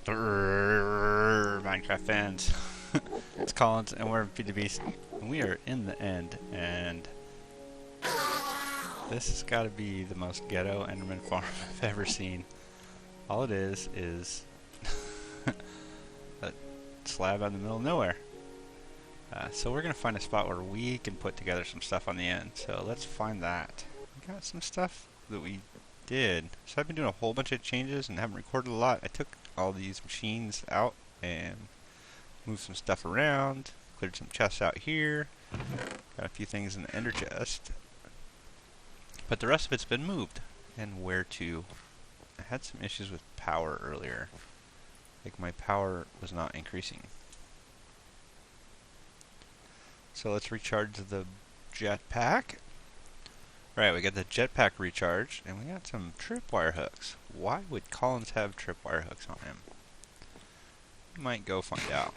Brrr, Minecraft fans. It's Collins, and we're in FTB, and we are in the end, and this has got to be the most ghetto Enderman farm I've ever seen. All it is a slab out in the middle of nowhere. So we're going to find a spot where we can put together some stuff on the end, so let's find that. We got some stuff that we did. So I've been doing a whole bunch of changes and haven't recorded a lot. I took all these machines out and moved some stuff around, cleared some chests out here, got a few things in the ender chest, but the rest of it's been moved. And where to? I had some issues with power earlier, like my power was not increasing. So let's recharge the jetpack. Right, we got the jetpack recharged, and we got some tripwire hooks. Why would Collins have tripwire hooks on him? Might go find out.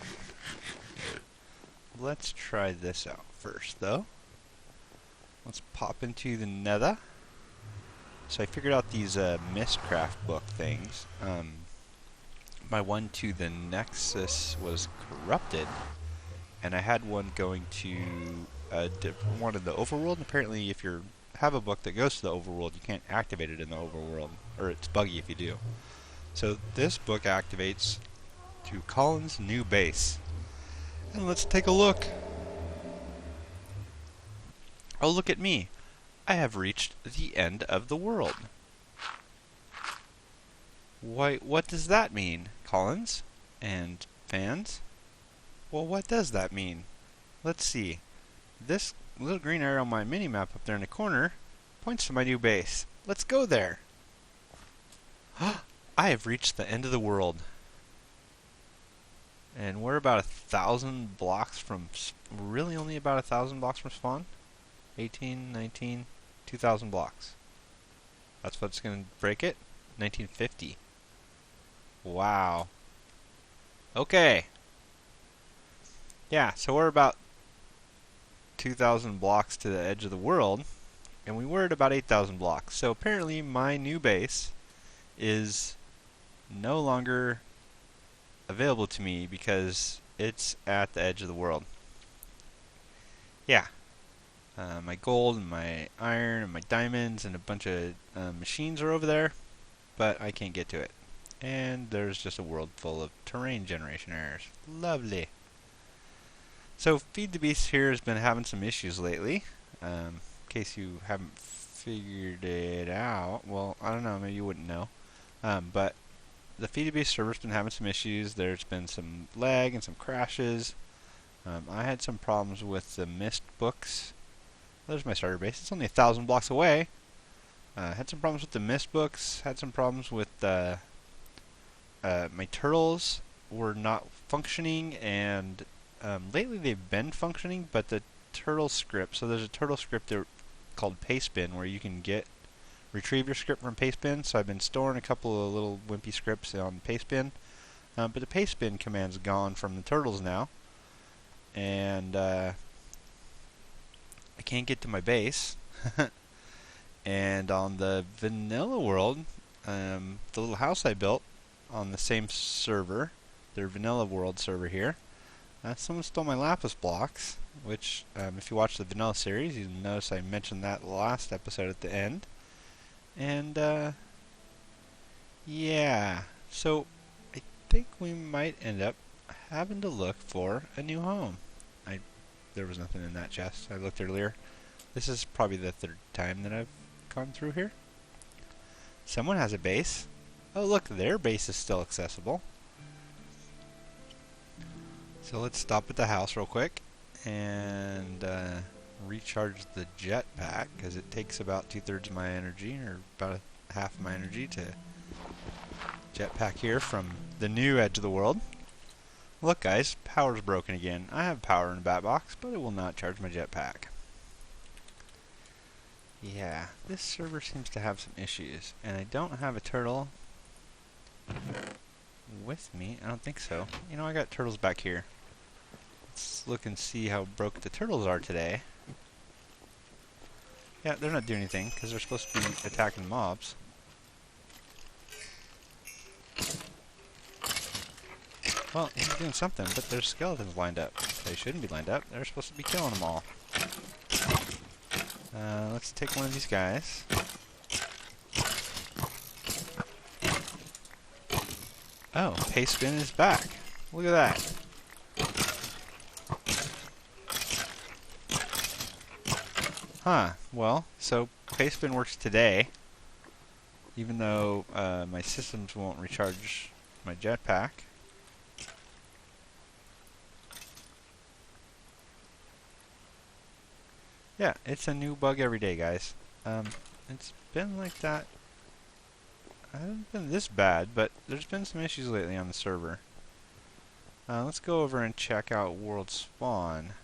Let's try this out first, though. Let's pop into the nether. So I figured out these Mistcraft book things. My one to the Nexus was corrupted, and I had one going to one in the overworld. And apparently, if you have a book that goes to the overworld, you can't activate it in the overworld, or it's buggy if you do. So this book activates to Collins' new base. And let's take a look. Oh, look at me. I have reached the end of the world. Why, what does that mean, Collins and fans? Well, what does that mean? Let's see. This little green arrow on my mini-map up there in the corner points to my new base. Let's go there. I have reached the end of the world. And we're about 1,000 blocks from... really only about 1,000 blocks from spawn? 18, 19, 2,000 blocks. That's what's going to break it? 1950. Wow. Okay. Yeah, so we're about 2,000 blocks to the edge of the world, and we were at about 8,000 blocks. So apparently my new base is no longer available to me because it's at the edge of the world. Yeah. My gold and my iron and my diamonds and a bunch of machines are over there, but I can't get to it. And there's just a world full of terrain generation errors. Lovely. So Feed the Beast here has been having some issues lately. In case you haven't figured it out, well, I don't know, maybe you wouldn't know. But the Feed the Beast server's been having some issues. There's been some lag and some crashes. I had some problems with the mist books. There's my starter base. It's only 1,000 blocks away. Had some problems with the mist books. Had some problems with my turtles were not functioning, and lately they've been functioning, but the turtle script, so there's a turtle script there called Pastebin where you can retrieve your script from Pastebin. So I've been storing a couple of little wimpy scripts on Pastebin, but the Pastebin command's gone from the turtles now, and I can't get to my base. And on the vanilla world, the little house I built on the same server, their vanilla world server here, someone stole my lapis blocks, which if you watch the vanilla series, you'll notice I mentioned that last episode at the end. And yeah, so I think we might end up having to look for a new home. There was nothing in that chest. I looked earlier. This is probably the third time that I've gone through here. Someone has a base. Oh look, their base is still accessible. So let's stop at the house real quick and recharge the jetpack, because it takes about 2/3 of my energy, or about half of my energy, to jetpack here from the new edge of the world. Look guys, power's broken again. I have power in the bat box, but it will not charge my jetpack. Yeah, this server seems to have some issues, and I don't have a turtle with me. I don't think so. You know, I got turtles back here. Let's look and see how broke the turtles are today. Yeah, they're not doing anything, because they're supposed to be attacking mobs. Well, he's doing something, but there's skeletons lined up. They shouldn't be lined up. They're supposed to be killing them all. Let's take one of these guys. Oh, paste bin is back. Look at that. Huh. Well, so paste bin works today, even though my systems won't recharge my jetpack. Yeah, it's a new bug every day, guys. It's been like that. It hasn't been this bad, but there's been some issues lately on the server. Let's go over and check out World Spawn.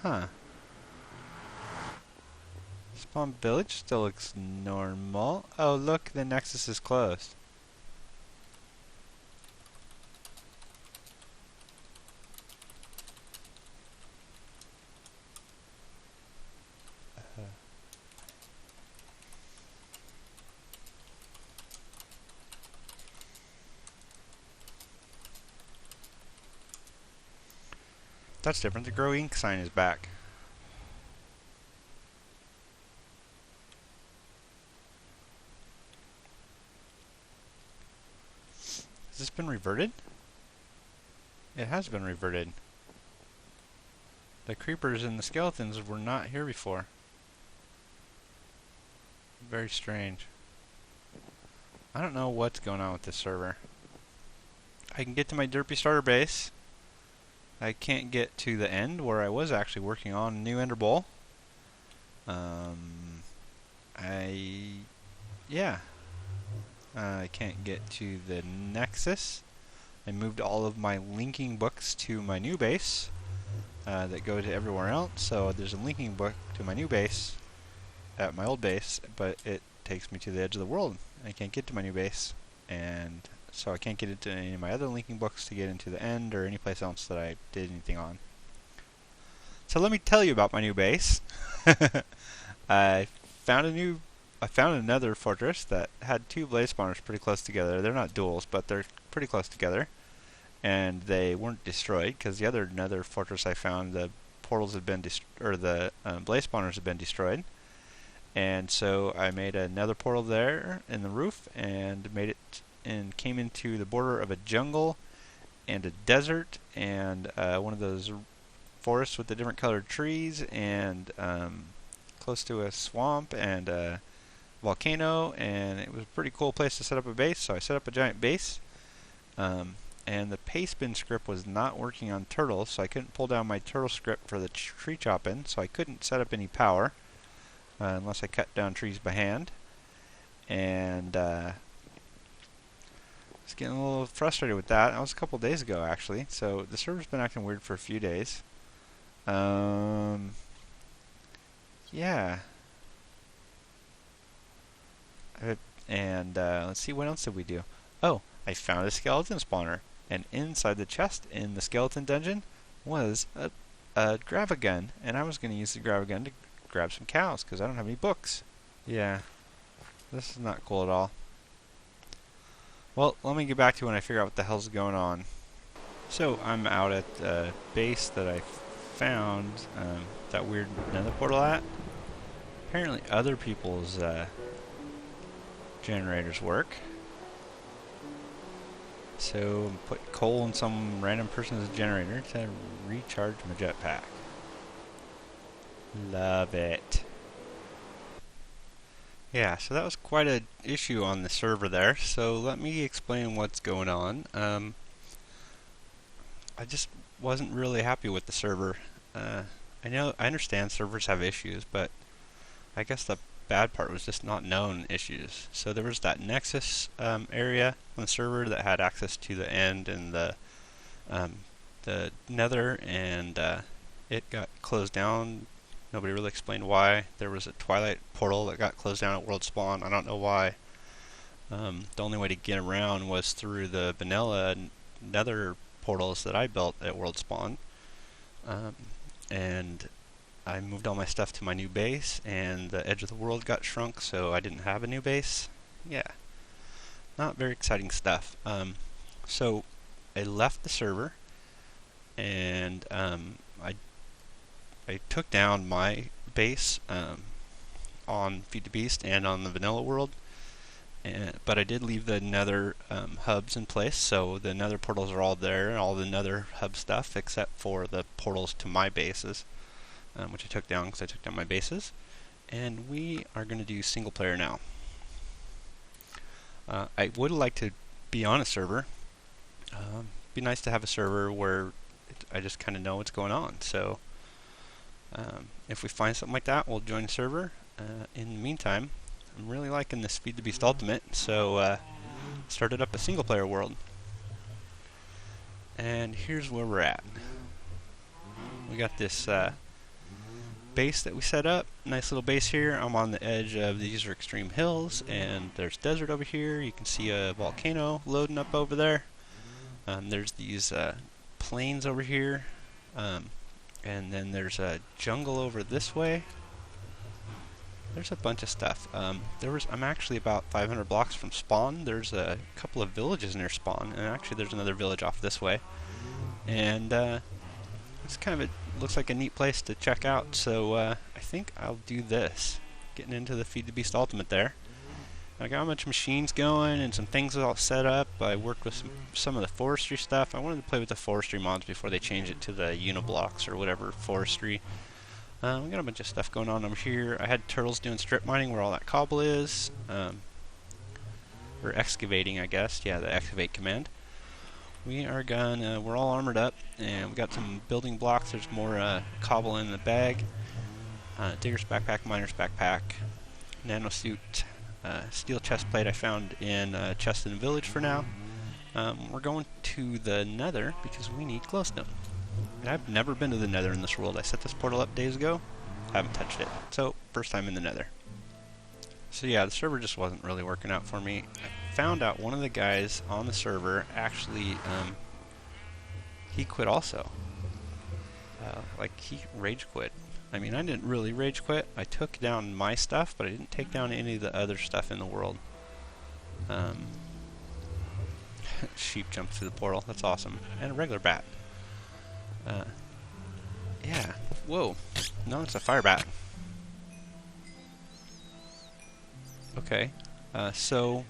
Huh. Spawn Village still looks normal. Oh, look, the Nexus is closed. That's different. The Grow Ink sign is back. Has this been reverted? It has been reverted. The creepers and the skeletons were not here before. Very strange. I don't know what's going on with this server. I can get to my derpy starter base. I can't get to the end where I was actually working on a new Ender Bowl. I can't get to the Nexus. I moved all of my linking books to my new base that go to everywhere else. So there's a linking book to my new base at my old base, but it takes me to the edge of the world. I can't get to my new base, and so I can't get into any of my other linking books to get into the end or any place else that I did anything on. So let me tell you about my new base. I found another fortress that had two blaze spawners pretty close together. They're not duels, but they're pretty close together, and they weren't destroyed because the other fortress I found, the portals had been the blaze spawners had been destroyed. And so I made another portal there in the roof and made it and came into the border of a jungle and a desert and one of those forests with the different colored trees and close to a swamp and a volcano, and it was a pretty cool place to set up a base, so I set up a giant base. And the paste bin script was not working on turtles, so I couldn't pull down my turtle script for the tree chopping, so I couldn't set up any power unless I cut down trees by hand. And I was getting a little frustrated with that. That was a couple days ago, actually, so the server's been acting weird for a few days. Yeah. Let's see, what else did we do? Oh, I found a skeleton spawner, and inside the chest in the skeleton dungeon was a grab-a-gun, and I was going to use the grab-a-gun to grab some cows, because I don't have any books. Yeah, this is not cool at all. Well, let me get back to when I figure out what the hell's going on. So, I'm out at the base that I found that weird nether portal at. Apparently other people's generators work. So put coal in some random person's generator to recharge my jetpack. Love it. Yeah, so that was quite an issue on the server there. So let me explain what's going on. I just wasn't really happy with the server. I understand servers have issues, but I guess the bad part was just not known issues. So there was that Nexus area on the server that had access to the end and the Nether, and it got closed down. Nobody really explained why. There was a Twilight portal that got closed down at World Spawn. I don't know why. The only way to get around was through the vanilla Nether portals that I built at World Spawn. And I moved all my stuff to my new base, and the edge of the world got shrunk, so I didn't have a new base. Yeah, not very exciting stuff. So I left the server, and I took down my base on Feed the Beast and on the vanilla world, but I did leave the nether hubs in place, so the nether portals are all there, all the nether hub stuff, except for the portals to my bases, which I took down because I took down my bases. And we are going to do single player now. I would like to be on a server. Be nice to have a server where I just kind of know what's going on. So if we find something like that, we'll join a server. In the meantime, I'm really liking this Feed the Beast Ultimate, so started up a single player world. And here's where we're at. We got this base that we set up, nice little base here. I'm on the edge of these are extreme hills, and there's desert over here. You can see a volcano loading up over there. There's these plains over here, and then there's a jungle over this way. There's a bunch of stuff. I'm actually about 500 blocks from spawn. There's a couple of villages near spawn, and actually there's another village off this way. And it's kind of looks like a neat place to check out. So I think I'll do this. Getting into the Feed the Beast Ultimate there. I got a bunch of machines going and some things all set up. I worked with some of the forestry stuff. I wanted to play with the forestry mods before they change it to the Uniblocks or whatever forestry. We got a bunch of stuff going on over here. I had turtles doing strip mining where all that cobble is. Or excavating, I guess. Yeah, the excavate command. We are gonna, we're all armored up, and we got some building blocks. There's more cobble in the bag. Digger's backpack, miner's backpack, nano suit, steel chest plate I found in a chest in the village for now. We're going to the nether because we need glowstone. And I've never been to the nether in this world. I set this portal up days ago, haven't touched it. So, first time in the nether. So yeah, the server just wasn't really working out for me. I found out one of the guys on the server actually, he quit also. Like, he rage quit. I mean, I didn't really rage quit. I took down my stuff, but I didn't take down any of the other stuff in the world. Sheep jumped through the portal. That's awesome. And a regular bat. Yeah. Whoa. No, it's a fire bat. Okay. So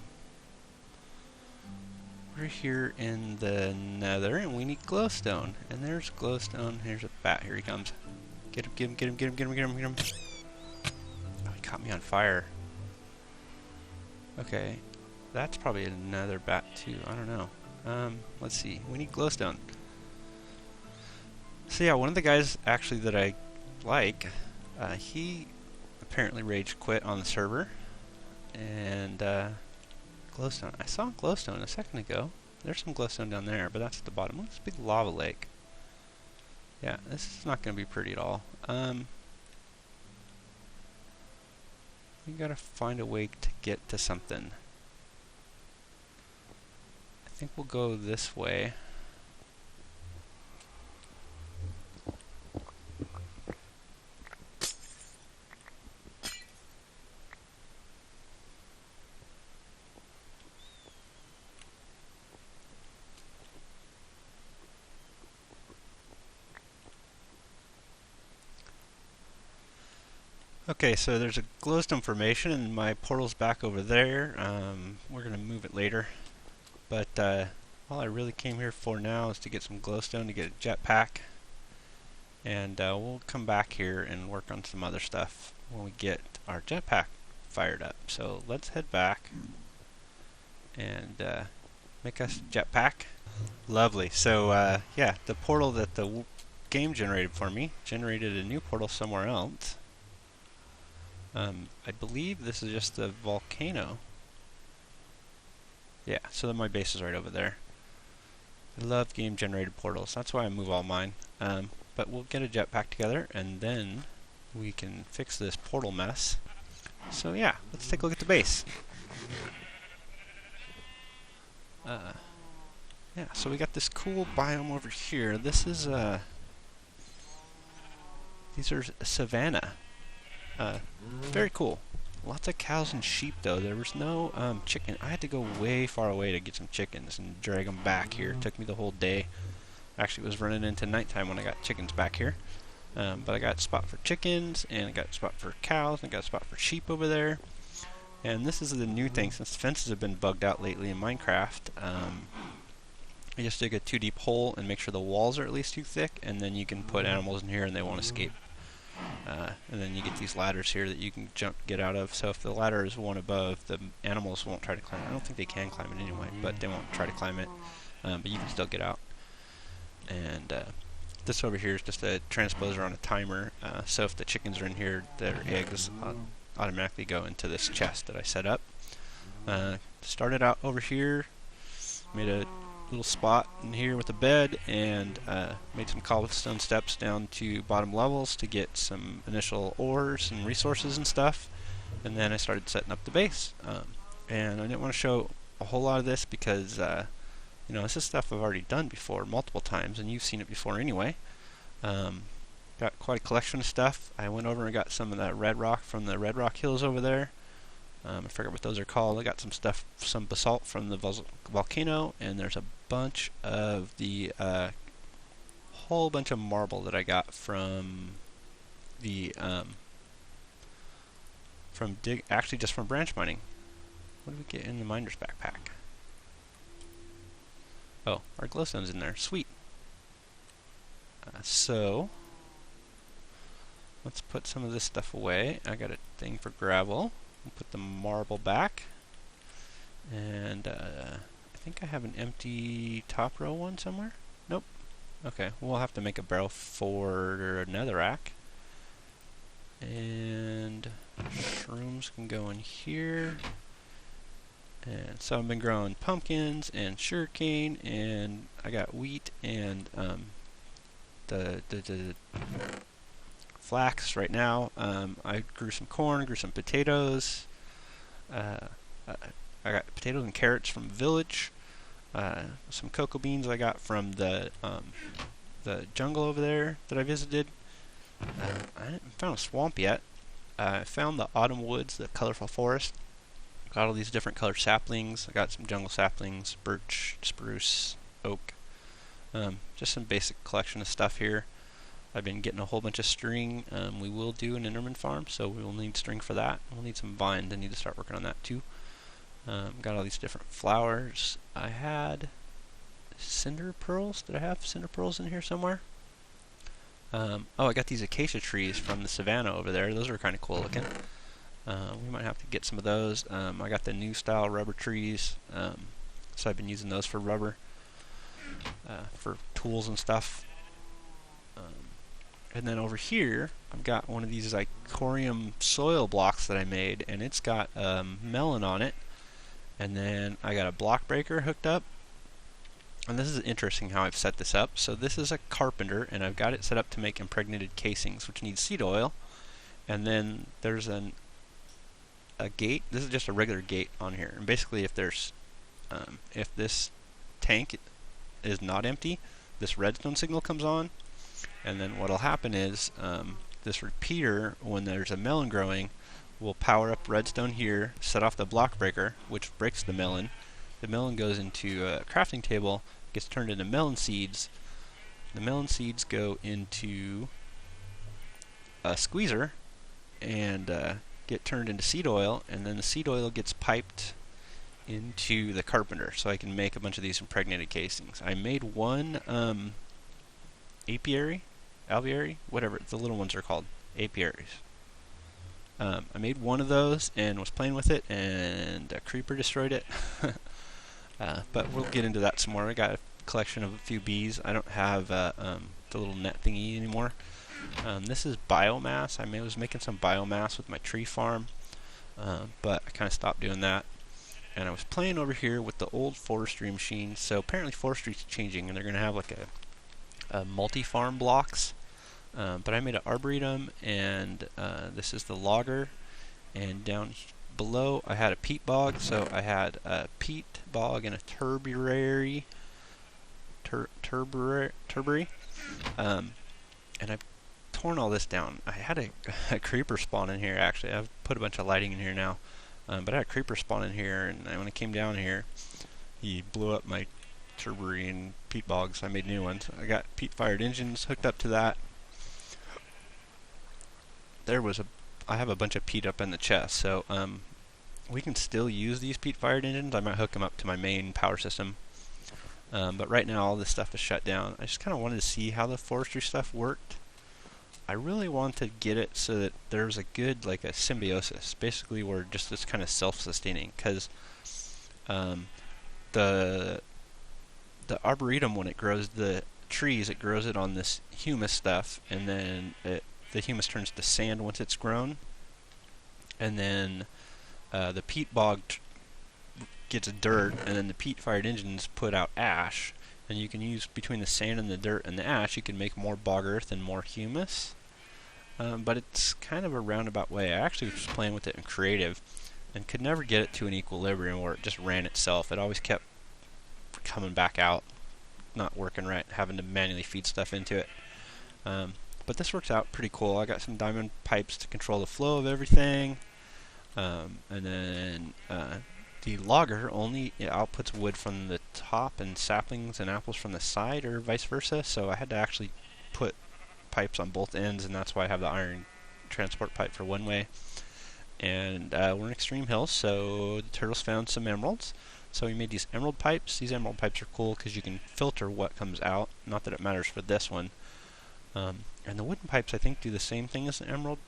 we're here in the nether, and we need glowstone. And there's glowstone. Here's a bat. Here he comes. Get him, get him, get him, get him, get him, get him, get him. Oh, he caught me on fire. Okay. That's probably another bat, too. I don't know. Let's see. We need glowstone. So yeah, one of the guys actually that I like, he apparently rage quit on the server. And glowstone. I saw glowstone a second ago. There's some glowstone down there, but that's at the bottom. Look at this big lava lake. Yeah, this is not going to be pretty at all. We gotta find a way to get to something. I think we'll go this way. Okay, so there's a glowstone formation, and my portal's back over there. We're going to move it later. But all I really came here for now is to get some glowstone to get a jetpack. And we'll come back here and work on some other stuff when we get our jetpack fired up. So let's head back and make us a jetpack. Lovely. So yeah, the portal that the game generated for me generated a new portal somewhere else. I believe this is just the volcano. Yeah, so then my base is right over there. I love game-generated portals. That's why I move all mine. But we'll get a jetpack together, and then we can fix this portal mess. So yeah, let's take a look at the base. Yeah, so we got this cool biome over here. This is these are savanna. Very cool. Lots of cows and sheep though. There was no chicken. I had to go way far away to get some chickens and drag them back here. It took me the whole day. Actually, it was running into nighttime when I got chickens back here. But I got a spot for chickens, and I got a spot for cows, and I got a spot for sheep over there. And this is the new thing, since the fences have been bugged out lately in Minecraft. You just dig a 2 deep hole and make sure the walls are at least 2 thick, and then you can put animals in here and they won't escape. And then you get these ladders here that you can get out of. So if the ladder is one above, the animals won't try to climb it. I don't think they can climb it anyway, but they won't try to climb it. But you can still get out. And this over here is just a transposer on a timer. So if the chickens are in here, their eggs automatically go into this chest that I set up. Started out over here, made a little spot in here with a bed, and made some cobblestone steps down to bottom levels to get some initial ores and resources and stuff. And then I started setting up the base. And I didn't want to show a whole lot of this because you know, this is stuff I've already done before multiple times, and you've seen it before anyway. Got quite a collection of stuff. I went over and got some of that red rock from the Red Rock Hills over there. I forget what those are called. I got some stuff, some basalt from the volcano, and there's a bunch of the whole bunch of marble that I got from the actually just from branch mining. What did we get in the miner's backpack? Oh, our glowstone's in there. Sweet. So let's put some of this stuff away. I got a thing for gravel. We'll put the marble back. And I think I have an empty top row one somewhere. Nope. Okay, we'll have to make a barrel for another rack. And shrooms can go in here. And so I've been growing pumpkins and sugarcane, and I got wheat and the flax right now. I grew some corn, grew some potatoes. I got potatoes and carrots from the village. Some cocoa beans I got from the jungle over there that I visited. I haven't found a swamp yet. I found the autumn woods, the colorful forest. Got all these different colored saplings. I got some jungle saplings, birch, spruce, oak. Just some basic collection of stuff here. I've been getting a whole bunch of string. We will do an Enderman farm, so we will need string for that. We'll need some vines. I need to start working on that too. Got all these different flowers. I had cinder pearls. Did I have cinder pearls in here somewhere? Oh, I got these acacia trees from the savannah over there. Those are kind of cool looking. We might have to get some of those. I got the new style rubber trees, so I've been using those for rubber, for tools and stuff. And then over here, I've got one of these icorium soil blocks that I made, and it's got melon on it. And then I got a block breaker hooked up. And this is interesting how I've set this up. So this is a carpenter, and I've got it set up to make impregnated casings, which need seed oil. And then there's a gate. This is just a regular gate on here. And basically, if there's if this tank is not empty, this redstone signal comes on. And then what'll happen is this repeater, when there's a melon growing, will power up redstone here, set off the block breaker, which breaks the melon. The melon goes into a crafting table, gets turned into melon seeds. The melon seeds go into a squeezer and get turned into seed oil, and then the seed oil gets piped into the carpenter, so I can make a bunch of these impregnated casings. I made one alveary, whatever the little ones are called, apiaries. I made one of those and was playing with it, and a creeper destroyed it. But we'll get into that some more. I got a collection of a few bees. I don't have the little net thingy anymore. This is biomass. I was making some biomass with my tree farm, but I kind of stopped doing that. And I was playing over here with the old forestry machine. So apparently forestry's changing, and they're going to have like a multi-farm blocks. But I made an arboretum, and this is the logger. And down below I had a peat bog, so I had a peat bog and a turbary. And I've torn all this down. I had a creeper spawn in here, actually. I've put a bunch of lighting in here now. But I had a creeper spawn in here, and when I came down here, he blew up my turbery and peat bogs. I made new ones. I got peat-fired engines hooked up to that. I have a bunch of peat up in the chest, so we can still use these peat-fired engines. I might hook them up to my main power system. But right now all this stuff is shut down. I just kind of wanted to see how the forestry stuff worked. I really want to get it so that there's a good, like a symbiosis, basically where just it's kind of self-sustaining, because the arboretum, when it grows the trees, it grows it on this humus stuff, and then the humus turns to sand once it's grown, and then the peat bog gets dirt, and then the peat-fired engines put out ash, and you can use between the sand and the dirt and the ash, you can make more bog earth and more humus. But it's kind of a roundabout way. I actually was just playing with it in creative and could never get it to an equilibrium where it just ran itself. It always kept coming back out, not working right, having to manually feed stuff into it. But this works out pretty cool. I got some diamond pipes to control the flow of everything, and then the logger only outputs wood from the top and saplings and apples from the side, or vice versa, so I had to actually put pipes on both ends, and that's why I have the iron transport pipe for one way. And we're in Extreme Hills, so the turtles found some emeralds, so we made these emerald pipes. These emerald pipes are cool because you can filter what comes out, not that it matters for this one. And the wooden pipes, I think, do the same thing as the emerald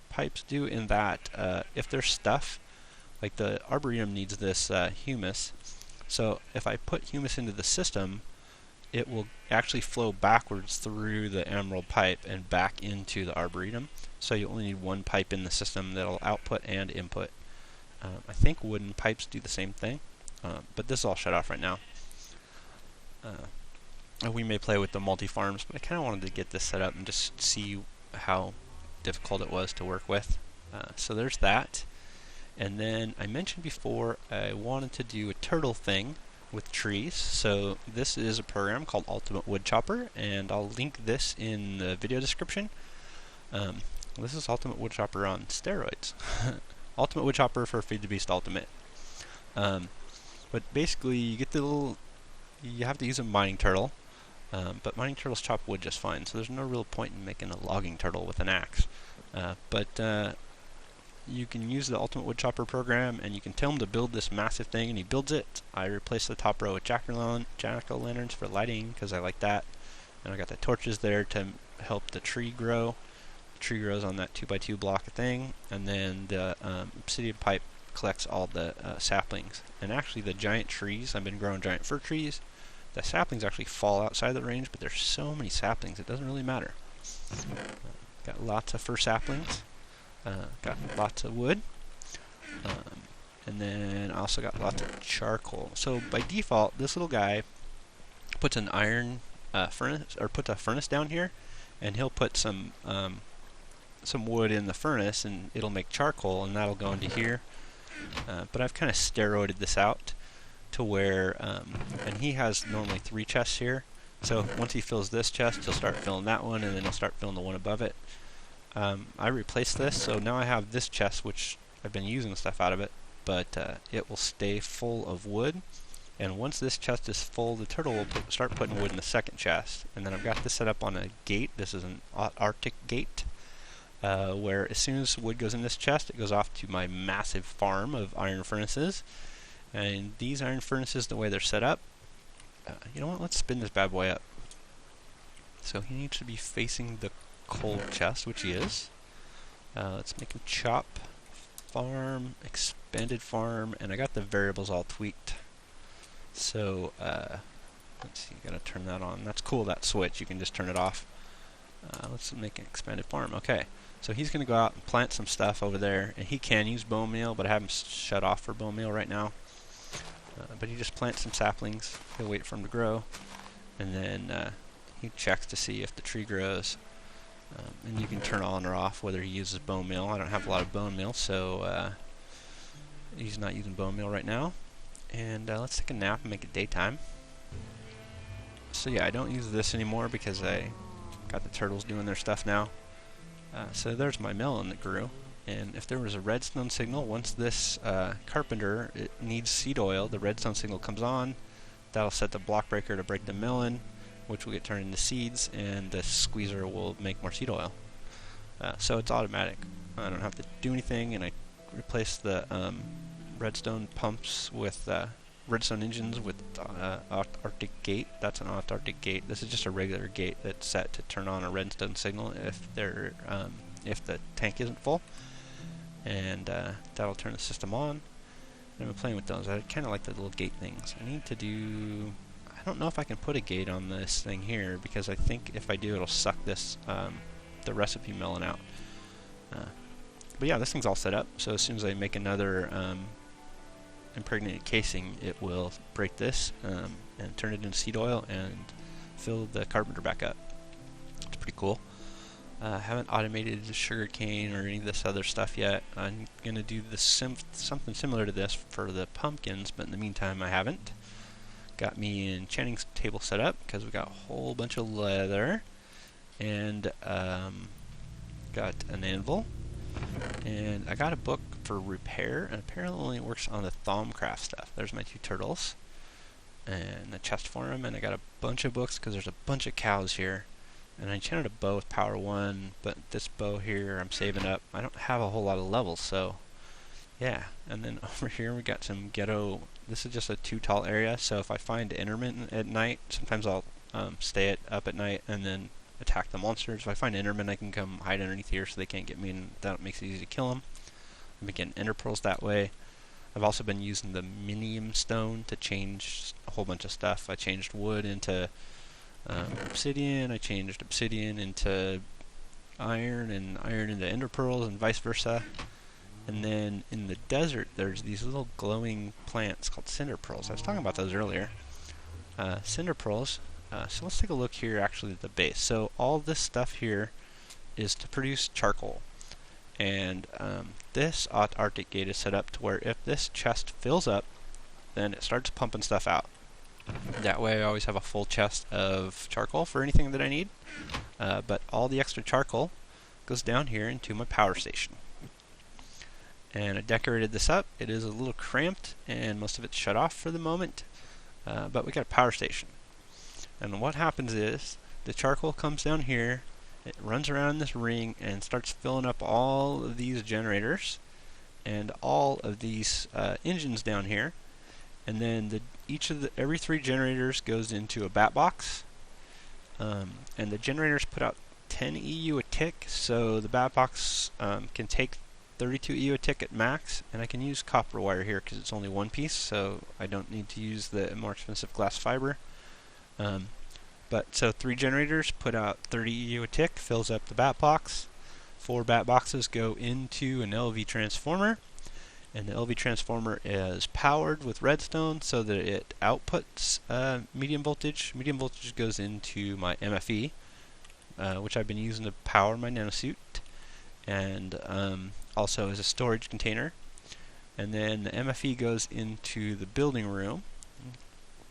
pipes do, in that if there's stuff, like the arboretum needs this humus, so if I put humus into the system, it will actually flow backwards through the emerald pipe and back into the arboretum. So you only need one pipe in the system that'll output and input. I think wooden pipes do the same thing, but this is all shut off right now. We may play with the multi-farms, but I kind of wanted to get this set up and just see how difficult it was to work with. So there's that. And then I mentioned before I wanted to do a turtle thing with trees, so this is a program called Ultimate Woodchopper, and I'll link this in the video description. This is Ultimate Woodchopper on steroids. Ultimate Woodchopper for Feed the Beast Ultimate. But basically you get the little, you have to use a mining turtle, but mining turtles chop wood just fine, so there's no real point in making a logging turtle with an axe. You can use the Ultimate Woodchopper program, and you can tell him to build this massive thing, and he builds it. I replaced the top row with jack-o'-lanterns for lighting, because I like that. And I got the torches there to help the tree grow. The tree grows on that 2x2 block thing, and then the obsidian pipe collects all the saplings. And actually the giant trees, I've been growing giant fir trees, the saplings actually fall outside the range, but there's so many saplings, it doesn't really matter. Got lots of fir saplings. Got lots of wood, and then I also got lots of charcoal. So by default, this little guy puts an iron furnace, or puts a furnace down here, and he'll put some wood in the furnace, and it'll make charcoal, and that'll go into here. But I've kind of steroided this out to where, and he has normally 3 chests here. So once he fills this chest, he'll start filling that one, and then he'll start filling the one above it. I replaced this, so now I have this chest, which I've been using stuff out of it, but it will stay full of wood, and once this chest is full, the turtle will start putting wood in the second chest. And then I've got this set up on a gate. This is an Arctic gate, where as soon as wood goes in this chest, it goes off to my massive farm of iron furnaces. And these iron furnaces, the way they're set up, you know what, let's spin this bad boy up. So he needs to be facing the coal chest, which he is. Let's make him chop, farm, expanded farm, and I got the variables all tweaked. So let's see, gotta turn that on. That's cool, that switch, you can just turn it off. Let's make an expanded farm. Okay, so he's gonna go out and plant some stuff over there, and he can use bone meal, but I have him shut off for bone meal right now. But he just plants some saplings. He'll wait for them to grow, and then he checks to see if the tree grows. And you can turn on or off whether he uses bone meal. I don't have a lot of bone meal, so he's not using bone meal right now. And let's take a nap and make it daytime. So yeah, I don't use this anymore because I got the turtles doing their stuff now. So there's my melon that grew. And if there was a redstone signal, once this carpenter it needs seed oil, the redstone signal comes on. That'll set the block breaker to break the melon, which will get turned into seeds, and the squeezer will make more seed oil. So it's automatic. I don't have to do anything, and I replace the redstone pumps with redstone engines with Arctic gate. That's an Arctic gate. This is just a regular gate that's set to turn on a redstone signal if the tank isn't full, and that'll turn the system on. And I've been playing with those. I kind of like the little gate things. I need to do. I don't know if I can put a gate on this thing here, because I think if I do, it'll suck this the recipe melon out. But yeah, this thing's all set up. So as soon as I make another impregnated casing, it will break this and turn it into seed oil and fill the carpenter back up. It's pretty cool. I haven't automated the sugar cane or any of this other stuff yet. I'm going to do something similar to this for the pumpkins, but in the meantime I haven't. Got me an enchanting table set up because we got a whole bunch of leather, and got an anvil, and I got a book for repair, and apparently it works on the Thaumcraft stuff. There's my 2 turtles and the chest for them, and I got a bunch of books because there's a bunch of cows here. And I enchanted a bow with power 1, but this bow here I'm saving up. I don't have a whole lot of levels, so yeah. And then over here we got some ghetto. This is just a 2 tall area, so if I find Enderman at night, sometimes I'll stay up at night and then attack the monsters. If I find Enderman, I can come hide underneath here so they can't get me, and that makes it easy to kill them. I've been getting ender pearls that way. I've also been using the minium stone to change a whole bunch of stuff. I changed wood into obsidian, I changed obsidian into iron, and iron into ender pearls, and vice versa. And then in the desert there's these little glowing plants called cinder pearls. I was talking about those earlier. Cinder pearls. So let's take a look here actually at the base. So all this stuff here is to produce charcoal. And this Arctic gate is set up to where if this chest fills up, then it starts pumping stuff out. That way I always have a full chest of charcoal for anything that I need. But all the extra charcoal goes down here into my power station. And I decorated this up. It is a little cramped and most of it's shut off for the moment. But we got a power station. And what happens is the charcoal comes down here, it runs around this ring and starts filling up all of these generators and all of these engines down here. And then every 3 generators goes into a bat box, and the generators put out 10 EU a tick, so the bat box can take 32 EU a tick at max, and I can use copper wire here because it's only 1 piece, so I don't need to use the more expensive glass fiber. So 3 generators put out 30 EU a tick, fills up the bat box. 4 bat boxes go into an LV transformer. And the LV transformer is powered with redstone so that it outputs medium voltage. Medium voltage goes into my MFE, which I've been using to power my nanosuit, and also as a storage container. And then the MFE goes into the building room,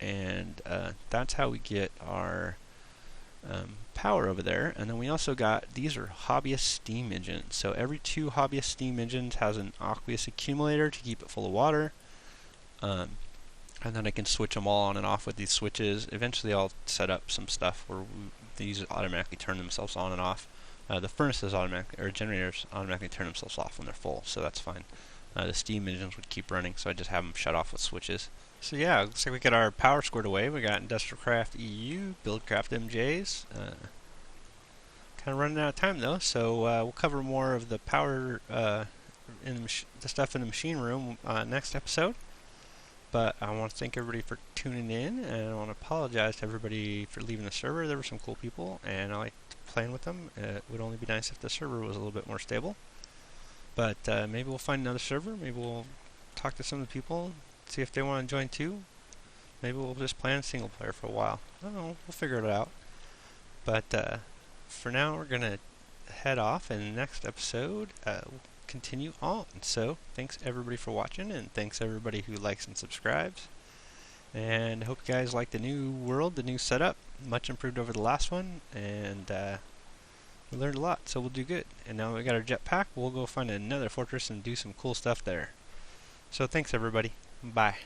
and that's how we get our power over there. And then we also got, these are hobbyist steam engines, so every 2 hobbyist steam engines has an aqueous accumulator to keep it full of water, and then I can switch them all on and off with these switches. Eventually I'll set up some stuff where these automatically turn themselves on and off. The furnaces automatically, or generators automatically turn themselves off when they're full, so that's fine. The steam engines would keep running, so I just have them shut off with switches. So yeah, looks like we got our power squared away. We got Industrialcraft EU, Buildcraft MJs. Kind of running out of time though, so we'll cover more of the power in the stuff in the machine room next episode. But I want to thank everybody for tuning in, and I want to apologize to everybody for leaving the server. There were some cool people, and I liked playing with them. It would only be nice if the server was a little bit more stable. But maybe we'll find another server. Maybe we'll talk to some of the people, see if they want to join too. Maybe we'll just play in single player for a while. I don't know. We'll figure it out. But for now, we're going to head off, and the next episode we'll continue on. So thanks everybody for watching, and thanks everybody who likes and subscribes. And I hope you guys like the new world, the new setup. Much improved over the last one. And We learned a lot, so we'll do good. And now we got our jetpack, we'll go find another fortress and do some cool stuff there. So thanks everybody. Bye.